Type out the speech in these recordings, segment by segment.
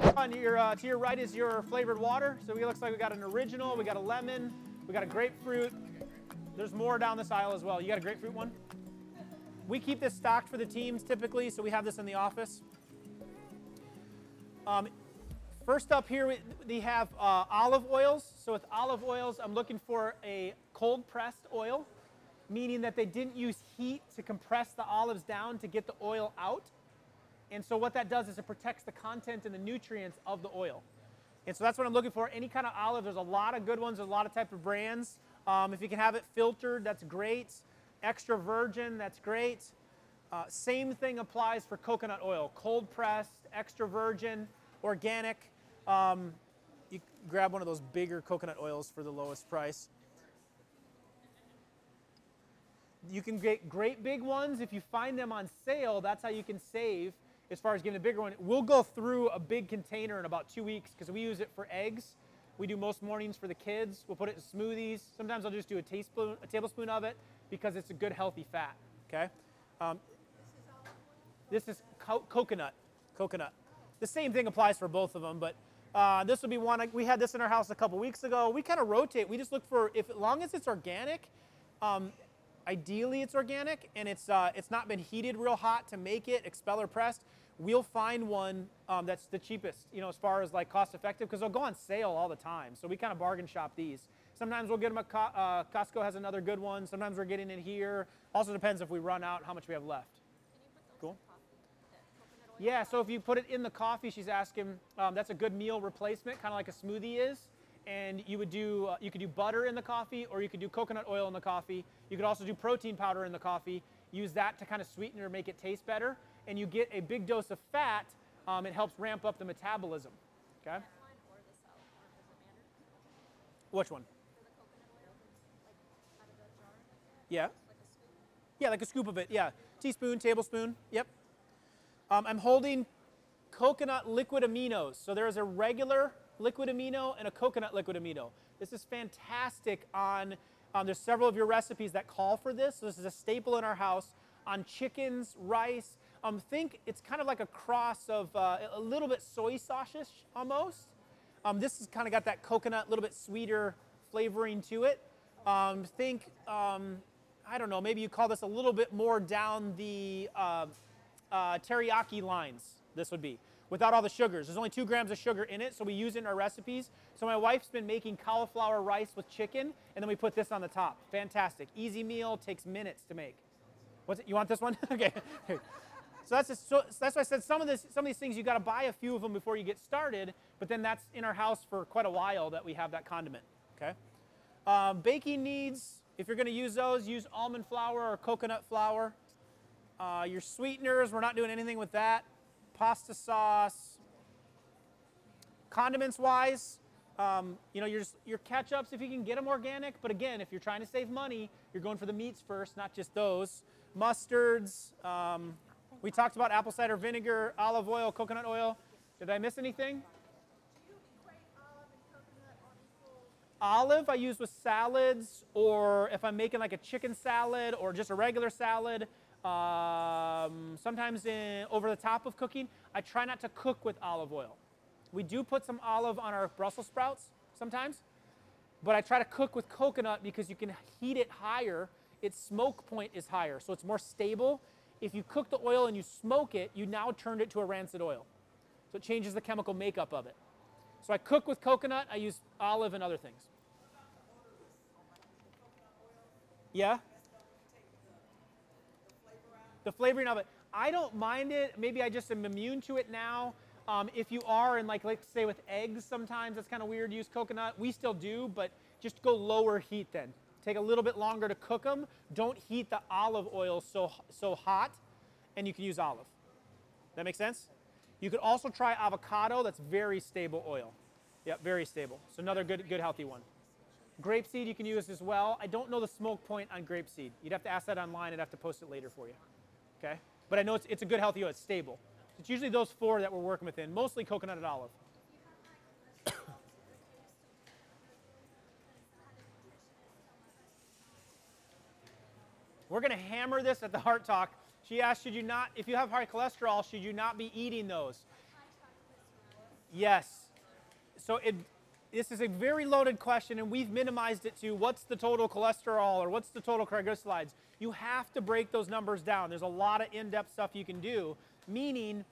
To your right is your flavored water. So it looks like we got an original, we got a lemon, we got a grapefruit. There's more down this aisle as well. You got a grapefruit one? We keep this stocked for the teams typically, so we have this in the office. First up here, we have olive oils. So with olive oils, I'm looking for a cold pressed oil, meaning that they didn't use heat to compress the olives down to get the oil out. And so what that does is it protects the content and the nutrients of the oil. And so that's what I'm looking for. Any kind of olive, there's a lot of good ones, there's a lot of type of brands. If you can have it filtered, that's great. Extra virgin, that's great. Same thing applies for coconut oil. Cold pressed, extra virgin, organic. You grab one of those bigger coconut oils for the lowest price. You can get great big ones. If you find them on sale, that's how you can save as far as getting a bigger one. We'll go through a big container in about 2 weeks because we use it for eggs. We do most mornings for the kids. We'll put it in smoothies. Sometimes I'll just do a tablespoon of it because it's a good healthy fat. Okay. This is coconut. The same thing applies for both of them, but this would be one. We had this in our house a couple weeks ago. We kind of rotate. We just look for, as long as it's organic, ideally it's organic, and it's not been heated real hot to make it, expeller pressed. We'll find one that's the cheapest, as far as like cost effective, because they'll go on sale all the time. So we kind of bargain shop these. Sometimes we'll get them at Costco has another good one. Sometimes we're getting it here. Also depends if we run out, how much we have left. Cool. Yeah, so if you put it in the coffee, she's asking, that's a good meal replacement, kind of like a smoothie is. And you would do, you could do butter in the coffee, or you could do coconut oil in the coffee. You could also do protein powder in the coffee. Use that to kind of sweeten or make it taste better. And you get a big dose of fat. It helps ramp up the metabolism. Okay. Which one? Yeah. Yeah, like a scoop of it. Yeah. Teaspoon, tablespoon. Yep. I'm holding coconut liquid aminos. So there is a regular liquid amino and a coconut liquid amino. This is fantastic on, there's several of your recipes that call for this. So this is a staple in our house on chickens, rice. Think it's kind of like a cross of a little bit soy sauce-ish almost. This has kind of got that coconut, a little bit sweeter flavoring to it. I don't know, maybe you call this a little bit more down the teriyaki lines, this would be, without all the sugars. There's only 2 grams of sugar in it, so we use it in our recipes. So my wife's been making cauliflower rice with chicken, and then we put this on the top. Fantastic. Easy meal, takes minutes to make. What's it? You want this one? Okay. So that's why I said some of these things you got to buy a few of them before you get started, but then that's in our house for quite a while that we have that condiment. Okay. Baking needs, if you're going to use those, use almond flour or coconut flour. Your sweeteners, we're not doing anything with that. Pasta sauce. Condiments wise, your ketchups, if you can get them organic, but again, if you're trying to save money, you're going for the meats first, not just those. Mustards. We talked about apple cider vinegar, olive oil, coconut oil. Did I miss anything? Olive I use with salads, or if I'm making like a chicken salad or just a regular salad. Sometimes over the top of cooking, I try not to cook with olive oil. We do put some olive on our Brussels sprouts sometimes, but I try to cook with coconut because you can heat it higher. Its smoke point is higher, so it's more stable. If you cook the oil and you smoke it, you now turned it to a rancid oil. So it changes the chemical makeup of it. So I cook with coconut, I use olive and other things. Yeah? The flavoring of it. I don't mind it. Maybe I just am immune to it now. If you are, and like let's say with eggs sometimes, it's kind of weird to use coconut. We still do, but just go lower heat then. Take a little bit longer to cook them. Don't heat the olive oil so hot, and you can use olive. That make sense? You could also try avocado. That's very stable oil. Yep, very stable. So another good healthy one. Grapeseed you can use as well. I don't know the smoke point on grapeseed. You'd have to ask that online. I'd have to post it later for you. Okay? But I know it's a good healthy oil. It's stable. It's usually those 4 that we're working within, mostly coconut and olive. We're going to hammer this at the Heart Talk. She asked, if you have high cholesterol, should you not be eating those? Yes. So this is a very loaded question, and we've minimized it to what's the total cholesterol or what's the total triglycerides. You have to break those numbers down. There's a lot of in-depth stuff you can do, meaning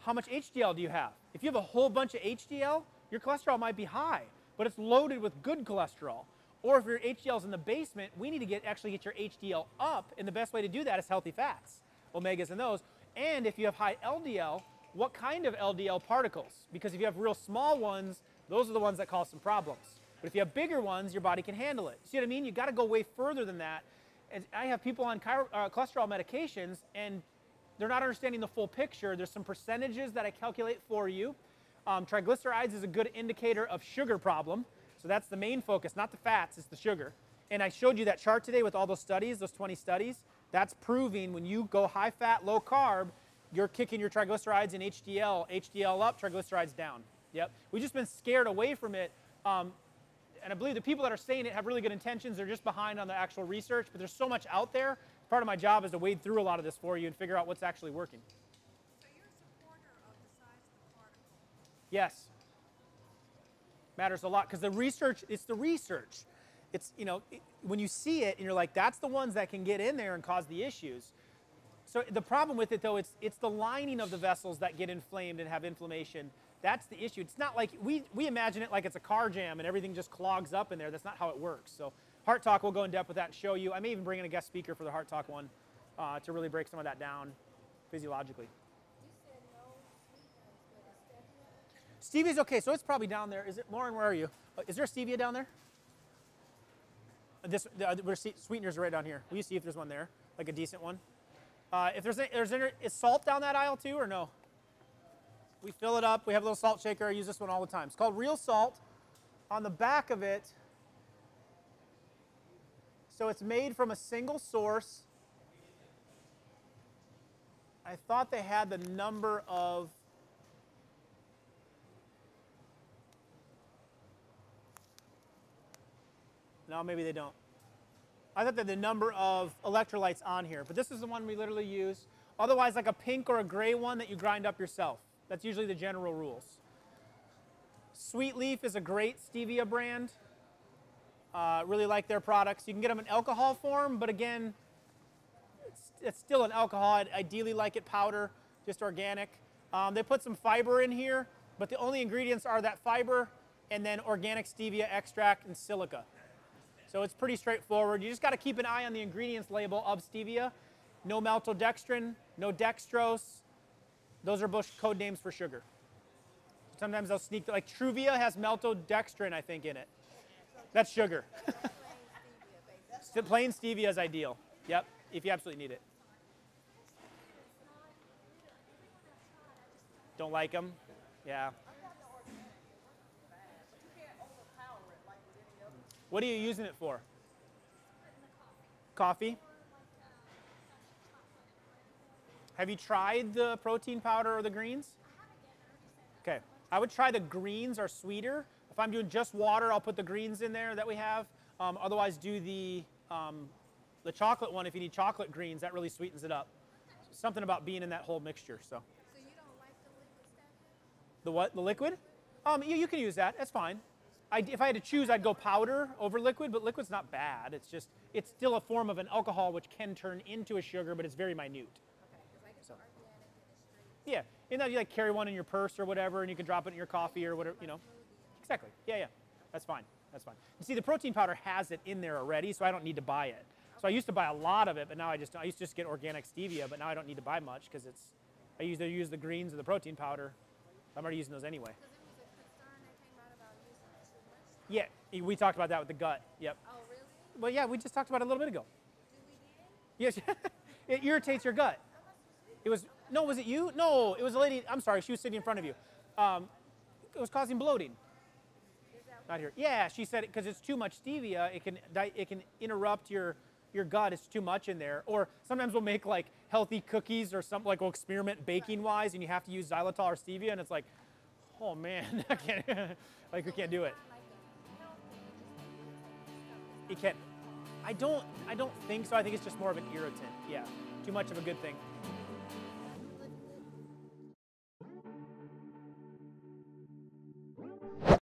how much HDL do you have? If you have a whole bunch of HDL, your cholesterol might be high, but it's loaded with good cholesterol. Or if your HDL is in the basement, we need to actually get your HDL up, and the best way to do that is healthy fats, omegas and those. And if you have high LDL, what kind of LDL particles? Because if you have real small ones, those are the ones that cause some problems. But if you have bigger ones, your body can handle it. See what I mean? You've got to go way further than that. And I have people on cholesterol medications, and they're not understanding the full picture. There's some percentages that I calculate for you. Triglycerides is a good indicator of sugar problem. So that's the main focus, not the fats, it's the sugar. And I showed you that chart today with all those studies, those 20 studies. That's proving when you go high fat, low carb, you're kicking your triglycerides and HDL up, triglycerides down. Yep. We've just been scared away from it. And I believe the people that are saying it have really good intentions. They're just behind on the actual research, but there's so much out there. Part of my job is to wade through a lot of this for you and figure out what's actually working. So you're a supporter of the size of the particle? Yes. Matters a lot because the research, it's the research. It's, you know, when you see it and you're like, that's the ones that can get in there and cause the issues. So the problem with it, though, it's the lining of the vessels that get inflamed and have inflammation. That's the issue. It's not like we imagine it like it's a car jam and everything just clogs up in there. That's not how it works. So Heart Talk will go in depth with that and show you. I may even bring in a guest speaker for the Heart Talk one to really break some of that down physiologically. You said no sweeteners, but Stevia's okay, so it's probably down there. Is it, Lauren, where are you? Is there stevia down there? Sweeteners are right down here. Will you see if there's one there, like a decent one? If is salt down that aisle too, or no? We fill it up. We have a little salt shaker. I use this one all the time. It's called Real Salt. On the back of it, so it's made from a single source. I thought they had the number of no, maybe they don't. I thought that the number of electrolytes on here, but this is the one we literally use. Otherwise, like a pink or a gray one that you grind up yourself. That's usually the general rules. Sweet Leaf is a great stevia brand. Really like their products. You can get them in alcohol form, but again, it's still an alcohol. I'd ideally like it powder, just organic. They put some fiber in here, but the only ingredients are that fiber and then organic stevia extract and silica. So it's pretty straightforward. You just got to keep an eye on the ingredients label of stevia. No maltodextrin, no dextrose. Those are both code names for sugar. Sometimes they'll sneak, like Truvia has maltodextrin, I think, in it. That's sugar. Plain stevia is ideal. Yep, if you absolutely need it. Don't like them? Yeah. What are you using it for? Coffee? Have you tried the protein powder or the greens? Okay, I would try the greens are sweeter. If I'm doing just water, I'll put the greens in there that we have. Otherwise, do the chocolate one if you need chocolate greens. That really sweetens it up. Something about being in that whole mixture. So. So you don't like the liquid stevia? The what? The liquid? You can use that. That's fine. If I had to choose, I'd go powder over liquid, but liquid's not bad. It's just, it's still a form of an alcohol which can turn into a sugar, but it's very minute. Okay, because I get So. the organic and it's straight. Yeah, and then you like carry one in your purse or whatever, and you can drop it in your coffee or whatever, you know. Exactly. Yeah, yeah. That's fine. That's fine. You see, the protein powder has it in there already, so I don't need to buy it. So I used to buy a lot of it, but now I used to just get organic stevia, but now I don't need to buy much because I either use the greens or the protein powder. I'm already using those anyway. Because it was a concern that came out about using too much. Yeah, we talked about that with the gut. Yep. Oh, really? Well, yeah, we just talked about it a little bit ago. Do we did? Yes, it irritates your gut. It was, no, was it you? No, it was a lady, I'm sorry, she was sitting in front of you. It was causing bloating. Is that Not here. Yeah, she said because it's too much stevia, it can interrupt your gut. It's too much in there. Or sometimes we'll make like healthy cookies or something, like we'll experiment baking wise, and you have to use xylitol or stevia, and it's like, oh man, I can't, like we can't do it. like a health thing? You can't. I don't think so. I think it's just more of an irritant. Yeah, too much of a good thing.